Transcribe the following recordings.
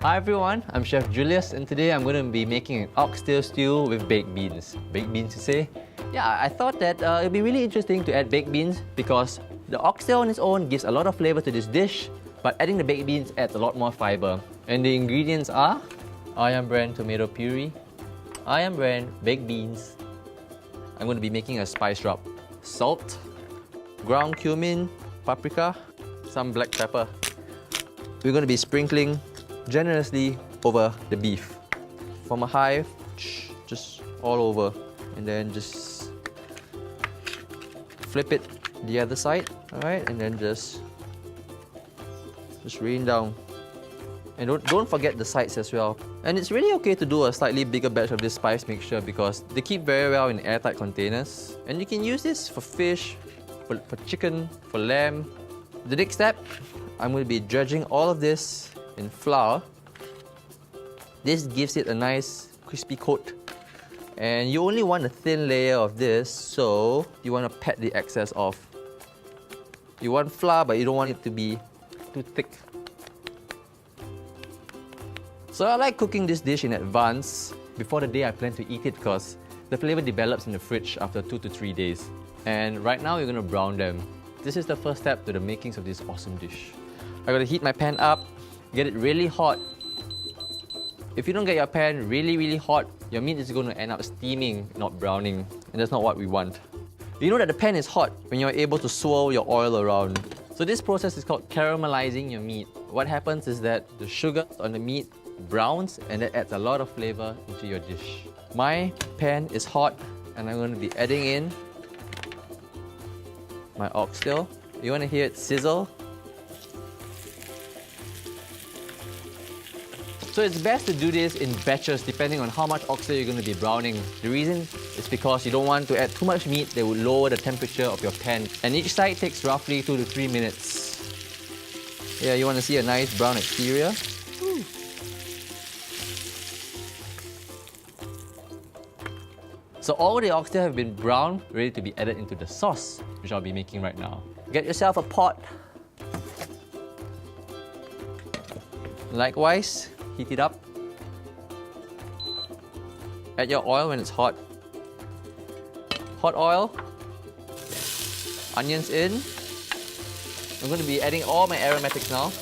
Hi everyone, I'm Chef Julius and today I'm going to be making an oxtail stew with baked beans. Baked beans, you say? Yeah, I thought that it'd be really interesting to add baked beans because the oxtail on its own gives a lot of flavor to this dish, but adding the baked beans adds a lot more fiber. And the ingredients are ayam brand tomato puree, ayam brand baked beans. I'm going to be making a spice rub. Salt, ground cumin, paprika, some black pepper. We're going to be sprinkling generously over the beef. From a hive, just all over. And then just flip it the other side, alright? And then just rain down. And don't forget the sides as well. And it's really okay to do a slightly bigger batch of this spice mixture because they keep very well in airtight containers. And you can use this for fish, for chicken, for lamb. The next step, I'm going to be dredging all of this in flour. This gives it a nice crispy coat. And you only want a thin layer of this, so you want to pat the excess off. You want flour, but you don't want it to be too thick. So I like cooking this dish in advance, before the day I plan to eat it because the flavor develops in the fridge after 2 to 3 days. And right now we're going to brown them. This is the first step to the makings of this awesome dish. I got to heat my pan up, get it really hot. If you don't get your pan really hot, your meat is going to end up steaming, not browning, and that's not what we want. You know that the pan is hot when you're able to swirl your oil around. So this process is called caramelizing your meat. What happens is that the sugar on the meat browns and that adds a lot of flavor into your dish. My pan is hot and I'm going to be adding in my oxtail. You want to hear it sizzle? So it's best to do this in batches depending on how much oxtail you're going to be browning. The reason is because you don't want to add too much meat that would lower the temperature of your pan. And each side takes roughly 2 to 3 minutes. Yeah, you want to see a nice brown exterior. So all the oxtail have been browned, ready to be added into the sauce, which I'll be making right now. Get yourself a pot. Likewise, heat it up. Add your oil when it's hot. Hot oil. Onions in. I'm going to be adding all my aromatics now.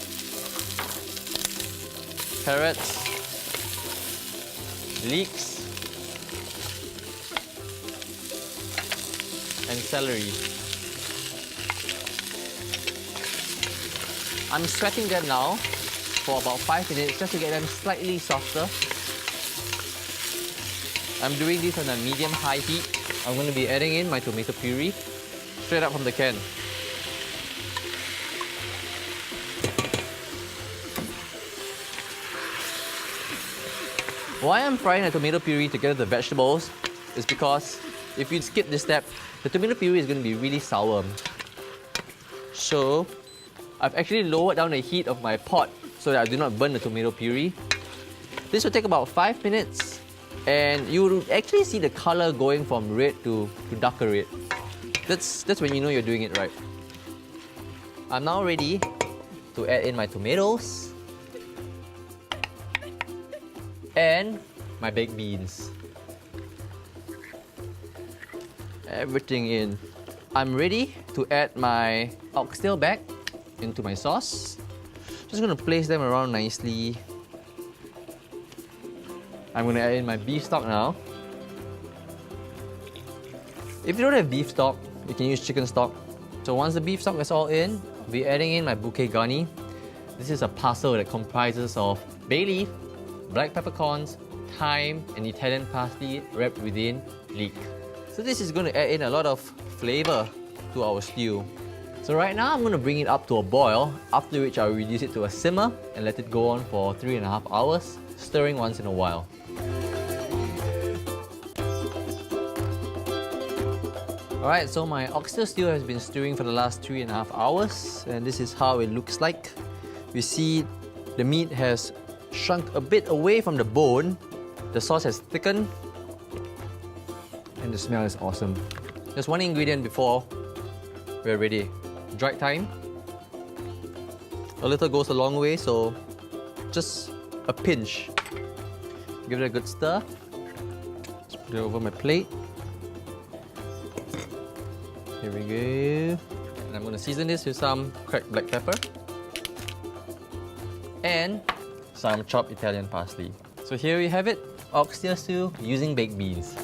Carrots. Leeks. And celery. I'm sweating them now for about 5 minutes just to get them slightly softer. I'm doing this on a medium-high heat. I'm going to be adding in my tomato puree straight up from the can. Why I'm frying the tomato puree together with the vegetables is because if you skip this step, the tomato puree is going to be really sour. So I've actually lowered down the heat of my pot so that I do not burn the tomato puree. This will take about 5 minutes and you will actually see the color going from red to darker red. That's when you know you're doing it right. I'm now ready to add in my tomatoes and my baked beans. Everything in. I'm ready to add my oxtail back into my sauce. Just going to place them around nicely. I'm going to add in my beef stock now. If you don't have beef stock, you can use chicken stock. So once the beef stock is all in, I'll be adding in my bouquet garni. This is a parcel that comprises of bay leaf, black peppercorns, thyme, and Italian parsley wrapped within leek. So this is going to add in a lot of flavor to our stew. So right now I'm going to bring it up to a boil, after which I'll reduce it to a simmer and let it go on for 3.5 hours, stirring once in a while. Alright, so my oxtail stew has been stewing for the last 3.5 hours and this is how it looks like. We see the meat has shrunk a bit away from the bone, the sauce has thickened, and the smell is awesome. There's one ingredient before we're ready. Dried thyme. A little goes a long way, so just a pinch. Give it a good stir. Just put it over my plate. Here we go. And I'm going to season this with some cracked black pepper and some chopped Italian parsley. So here we have it, oxtail stew using baked beans.